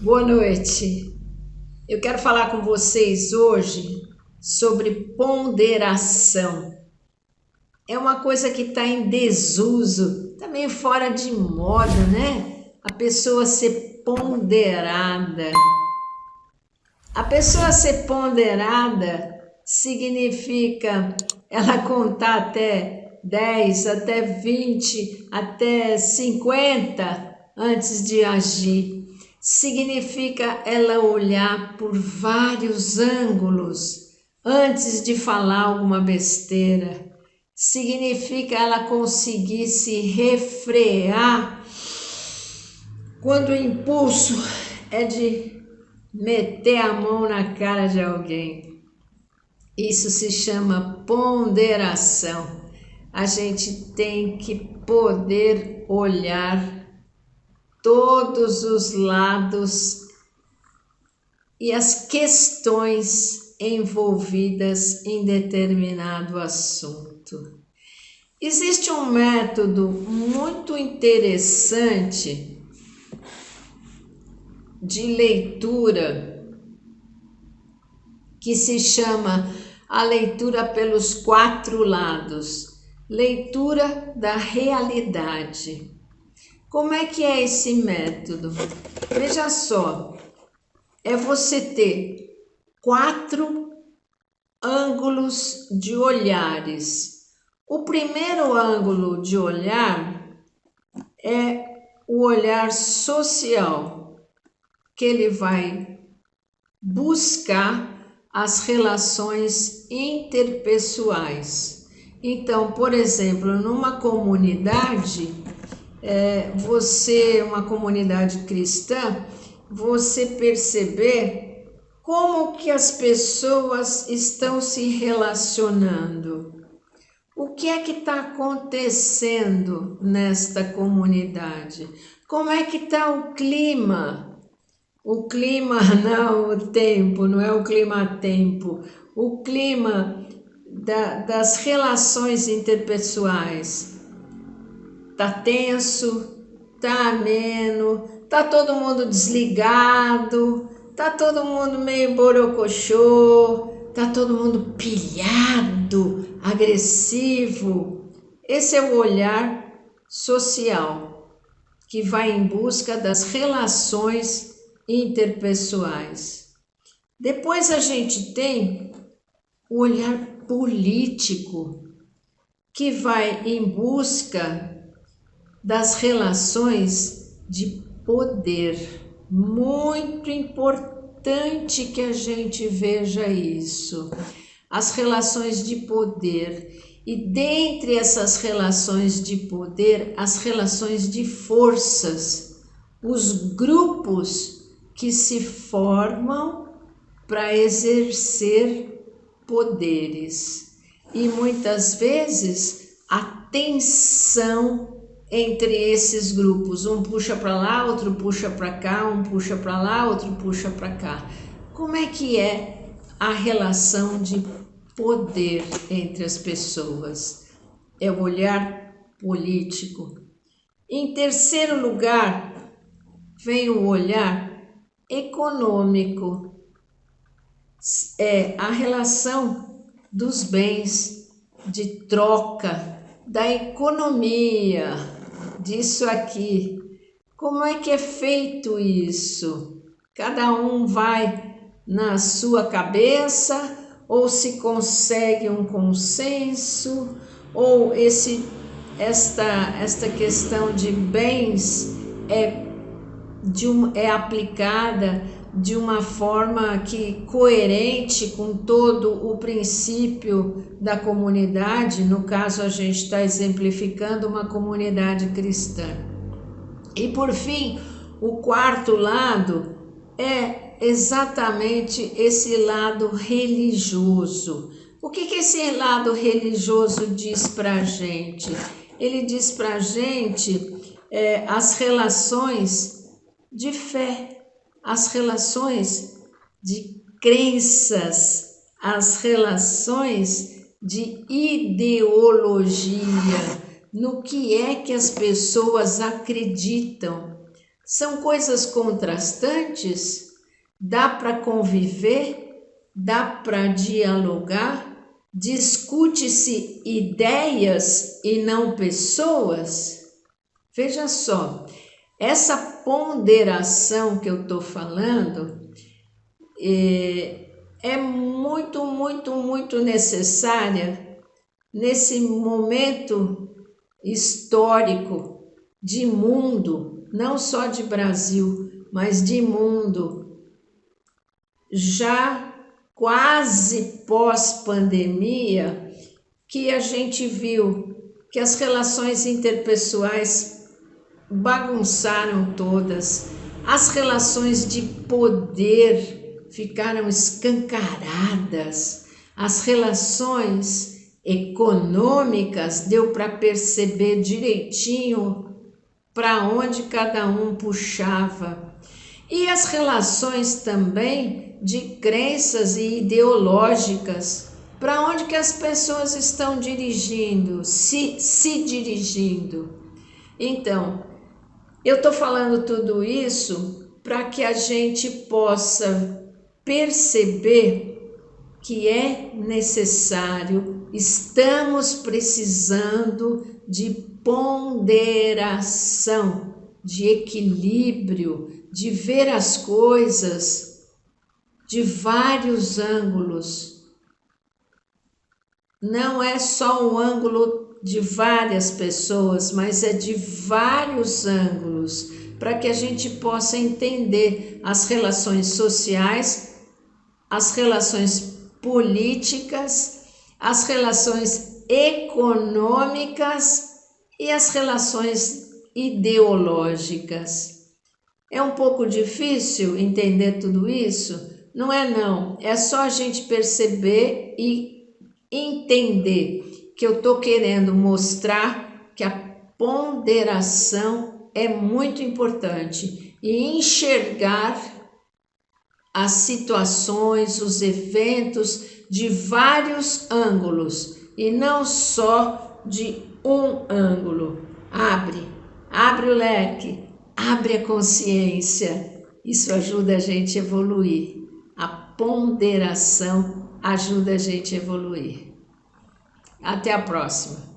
Boa noite. Eu quero falar com vocês hoje sobre ponderação. É uma coisa que está em desuso, está meio fora de moda, né? A pessoa ser ponderada. A pessoa ser ponderada significa ela contar até 10, até 20, até 50 antes de agir. Significa ela olhar por vários ângulos antes de falar alguma besteira. Significa ela conseguir se refrear quando o impulso é de meter a mão na cara de alguém. Isso se chama ponderação. A gente tem que poder olhar todos os lados e as questões envolvidas em determinado assunto. Existe um método muito interessante de leitura que se chama a leitura pelos 4 lados, leitura da realidade. Como é que é esse método? Veja só, é você ter 4 ângulos de olhares. O primeiro ângulo de olhar é o olhar social, que ele vai buscar as relações interpessoais. Então, por exemplo, numa comunidade, uma comunidade cristã, você perceber como que as pessoas estão se relacionando. O que é que está acontecendo nesta comunidade? Como é que está o clima? O clima, não o tempo, não é o clima-tempo. O clima das relações interpessoais. Tá tenso, tá ameno, tá todo mundo desligado, tá todo mundo meio borocochô, tá todo mundo pilhado, agressivo. Esse é o olhar social, que vai em busca das relações interpessoais. Depois a gente tem o olhar político, que vai em busca das relações de poder. Muito importante que a gente veja isso. As relações de poder. E dentre essas relações de poder, as relações de forças. Os grupos que se formam para exercer poderes. E muitas vezes a tensão entre esses grupos, um puxa para lá, outro puxa para cá, um puxa para lá, outro puxa para cá. Como é que é a relação de poder entre as pessoas? É o olhar político. Em terceiro lugar, vem o olhar econômico. É a relação dos bens, de troca, da economia, disso aqui. Como é que é feito isso? Cada um vai na sua cabeça, ou se consegue um consenso, ou esta questão de bens é aplicada de uma forma coerente com todo o princípio da comunidade. No caso, a gente está exemplificando uma comunidade cristã. E por fim, o quarto lado é exatamente esse lado religioso. O que esse lado religioso diz para a gente? Ele diz para a gente as relações de fé, as relações de crenças, as relações de ideologia, no que é que as pessoas acreditam. São coisas contrastantes, dá para conviver, dá para dialogar, discute-se ideias e não pessoas. Veja só, essa ponderação que eu estou falando é muito, muito, muito necessária nesse momento histórico de mundo, não só de Brasil, mas de mundo, já quase pós-pandemia, que a gente viu que as relações interpessoais bagunçaram todas, as relações de poder ficaram escancaradas, as relações econômicas deu para perceber direitinho para onde cada um puxava. E as relações também de crenças e ideológicas, para onde que as pessoas estão dirigindo, se dirigindo. Então, eu estou falando tudo isso para que a gente possa perceber que é necessário, estamos precisando de ponderação, de equilíbrio, de ver as coisas de vários ângulos. Não é só um ângulo de várias pessoas, mas é de vários ângulos, para que a gente possa entender as relações sociais, as relações políticas, as relações econômicas e as relações ideológicas. É um pouco difícil entender tudo isso? Não é não, é só a gente perceber e entender que eu estou querendo mostrar que a ponderação é muito importante e enxergar as situações, os eventos de vários ângulos e não só de um ângulo. Abre o leque, abre a consciência. Isso ajuda a gente a evoluir. A ponderação ajuda a gente a evoluir. Até a próxima.